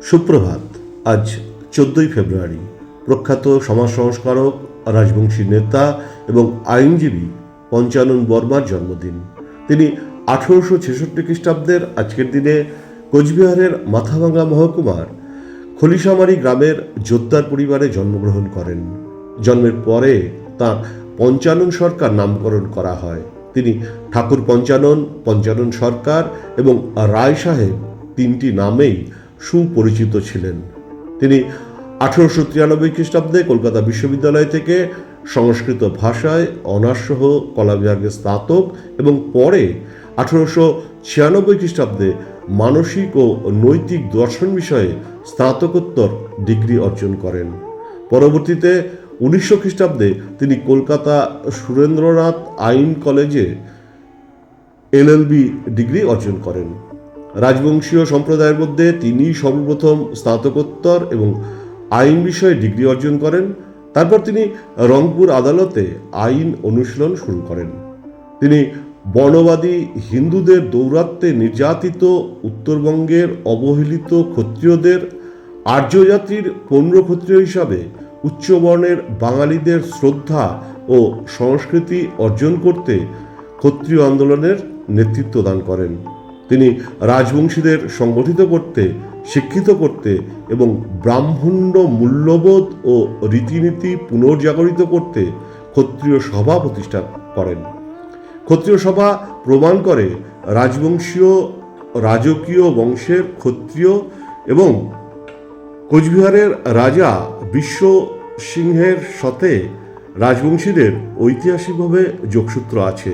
সুপ্রভাত। আজ 14ই ফেব্রুয়ারি। প্রখ্যাত সমাজ সংস্কারক, রাজবংশী নেতা এবং আইনজীবী পঞ্চানন বর্মার জন্মদিন। তিনি 1866 খ্রিস্টাব্দের আজকের দিনে কোচবিহারের মাথাভাঙ্গা মহকুমার খলিশামারি গ্রামের জোদ্দার পরিবারে জন্মগ্রহণ করেন। জন্মের পরে তাঁর পঞ্চানন সরকার নামকরণ করা হয়। তিনি ঠাকুর পঞ্চানন, পঞ্চানন সরকার এবং রায় সাহেব তিনটি নামেই সুপরিচিত ছিলেন। তিনি 1893 খ্রিস্টাব্দে কলকাতা বিশ্ববিদ্যালয় থেকে সংস্কৃত ভাষায় অনার্সসহ কলা বিভাগে স্নাতক এবং পরে 1896 খ্রিস্টাব্দে মানসিক ও নৈতিক দর্শন বিষয়ে স্নাতকোত্তর ডিগ্রি অর্জন করেন। পরবর্তীতে 1900 খ্রিস্টাব্দে তিনি কলকাতা সুরেন্দ্রনাথ আইন কলেজে LLB ডিগ্রি অর্জন করেন। রাজবংশীয় সম্প্রদায়ের মধ্যে তিনি সর্বপ্রথম স্নাতকোত্তর এবং আইন বিষয়ে ডিগ্রি অর্জন করেন। তারপর তিনি রংপুর আদালতে আইন অনুশীলন শুরু করেন। তিনি বর্ণবাদী হিন্দুদের দৌরাত্ম্যে নির্যাতিত উত্তরবঙ্গের অবহেলিত ক্ষত্রিয়দের আর্য জাতির পৌর ক্ষত্রিয় হিসাবে উচ্চবর্ণের বাঙালিদের শ্রদ্ধা ও সংস্কৃতি অর্জন করতে ক্ষত্রিয় আন্দোলনের নেতৃত্ব দান করেন। তিনি রাজবংশীদের সংগঠিত করতে, শিক্ষিত করতে এবং ব্রাহ্মণ্য মূল্যবোধ ও রীতিনীতি পুনর্জাগরিত করতে ক্ষত্রিয় সভা প্রতিষ্ঠা করেন। ক্ষত্রিয় সভা প্রমাণ করে রাজবংশীয় রাজকীয় বংশের ক্ষত্রিয় এবং কোচবিহারের রাজা বিশ্ব সিংহের সাথে রাজবংশীদের ঐতিহাসিকভাবে যোগসূত্র আছে।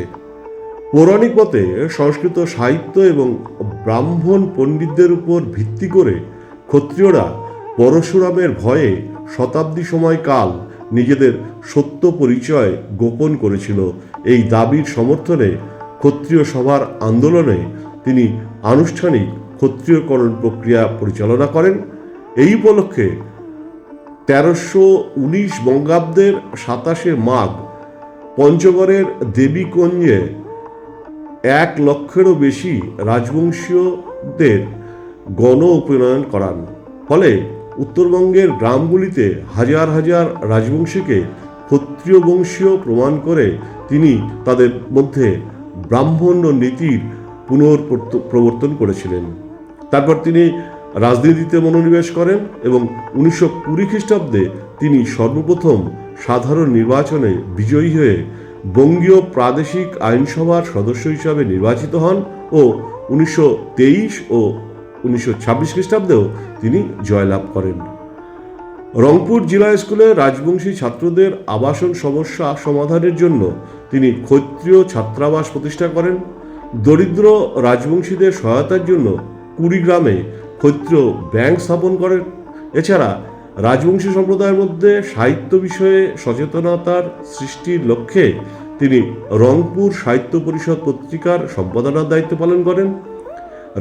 পৌরাণিক মতে সংস্কৃত সাহিত্য এবং ব্রাহ্মণ পণ্ডিতদের উপর ভিত্তি করে ক্ষত্রিয়রা পরশুরামের ভয়ে শতাব্দী সময়কাল নিজেদের সত্য পরিচয় গোপন করেছিল। এই দাবির সমর্থনে ক্ষত্রিয় সভার আন্দোলনে তিনি আনুষ্ঠানিক ক্ষত্রিয়করণ প্রক্রিয়া পরিচালনা করেন। এই উপলক্ষে 1319 বঙ্গাব্দের 27 মাঘ পঞ্চগড়ের দেবীকুঞ্জে 1 লক্ষেরও বেশি রাজবংশীয়দের গণ উপনয়ন করান। ফলে উত্তরবঙ্গের গ্রামগুলিতে হাজার হাজার রাজবংশীকে ক্ষত্রিয় বংশীয় প্রমাণ করে তিনি তাদের মধ্যে ব্রাহ্মণ্য নীতির পুনঃপ্রবর্তন করেছিলেন। তারপর তিনি রাজনীতিতে মনোনিবেশ করেন এবং 1920 খ্রিস্টাব্দে তিনি সর্বপ্রথম সাধারণ নির্বাচনে বিজয়ী হয়ে বঙ্গীয় প্রাদেশিক আইনসভার সদস্য হিসাবে নির্বাচিত হন ও 1923 ও 1926 খ্রিস্টাব্দেও তিনি জয়লাভ করেন। রংপুর জেলা স্কুলে রাজবংশী ছাত্রদের আবাসন সমস্যা সমাধানের জন্য তিনি ক্ষত্রিয় ছাত্রাবাস প্রতিষ্ঠা করেন। দরিদ্র রাজবংশীদের সহায়তার জন্য কুড়িগ্রামে ক্ষত্রিয় ব্যাংক স্থাপন করেন। এছাড়া রাজবংশী সম্প্রদায়ের মধ্যে সাহিত্য বিষয়ে সচেতনতার সৃষ্টির লক্ষ্যে তিনি রংপুর সাহিত্য পরিষদ পত্রিকার সম্পাদনার দায়িত্ব পালন করেন।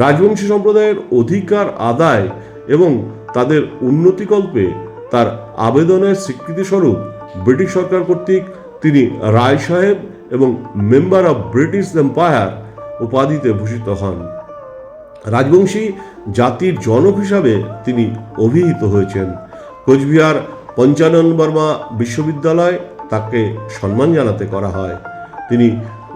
রাজবংশী সম্প্রদায়ের অধিকার আদায় এবং তাদের উন্নতিকল্পে তার আবেদনের স্বীকৃতিস্বরূপ ব্রিটিশ সরকার কর্তৃক তিনি রায় সাহেব এবং মেম্বার অব ব্রিটিশ এম্পায়ার উপাধিতে ভূষিত হন। রাজবংশী জাতির জনক হিসাবে তিনি অভিহিত হয়েছেন। কোচবিহার পঞ্চানন বর্মা বিশ্ববিদ্যালয় তাকে সম্মান জানাতে করা হয়। তিনি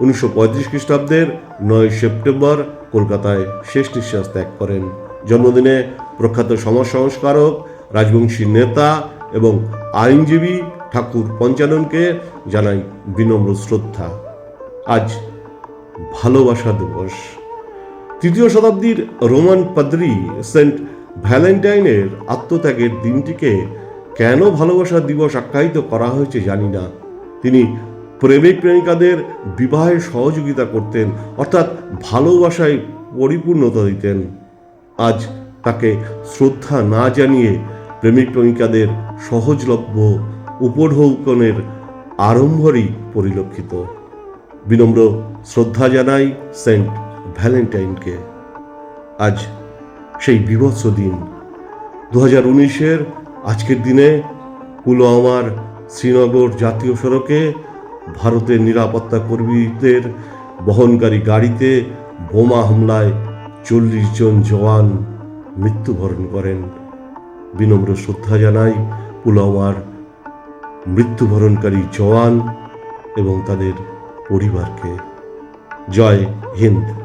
1935 খ্রিস্টাব্দের 9 সেপ্টেম্বর কলকাতায় শেষ নিঃশ্বাস ত্যাগ করেন। জন্মদিনে প্রখ্যাত সমাজ সংস্কারক, রাজবংশী নেতা এবং আইনজীবী ঠাকুর পঞ্চাননকে জানাই বিনম্র শ্রদ্ধা। আজ ভালোবাসা দিবস। 3য় শতাব্দীর রোমান পাদ্রী সেন্ট ভ্যালেন্টাইনের আত্মত্যাগের দিনটিকে কেন ভালোবাসা দিবস আখ্যায়িত করা হয়েছে জানি না। তিনি প্রেমিক প্রেমিকাদের বিবাহে সহযোগিতা করতেন, অর্থাৎ ভালোবাসায় পরিপূর্ণতা দিতেন। আজ তাকে শ্রদ্ধা না জানিয়ে প্রেমিক প্রেমিকাদের সহজলভ্য উপঢৌকনের আড়ম্বরই পরিলক্ষিত। বিনম্র শ্রদ্ধা জানাই সেন্ট ভ্যালেন্টাইনকে। আজ সেই বীভৎস দিন। 2019-এর আজকের দিনে পুলওয়ামার শ্রীনগর জাতীয় সড়কে ভারতের নিরাপত্তা কর্মীদের বহনকারী গাড়িতে বোমা হামলায় 40 জন জওয়ান মৃত্যুবরণ করেন। বিনম্র শ্রদ্ধা জানাই পুলওয়ামার মৃত্যুবরণকারী জওয়ান এবং তাদের পরিবারকে। জয় হিন্দ।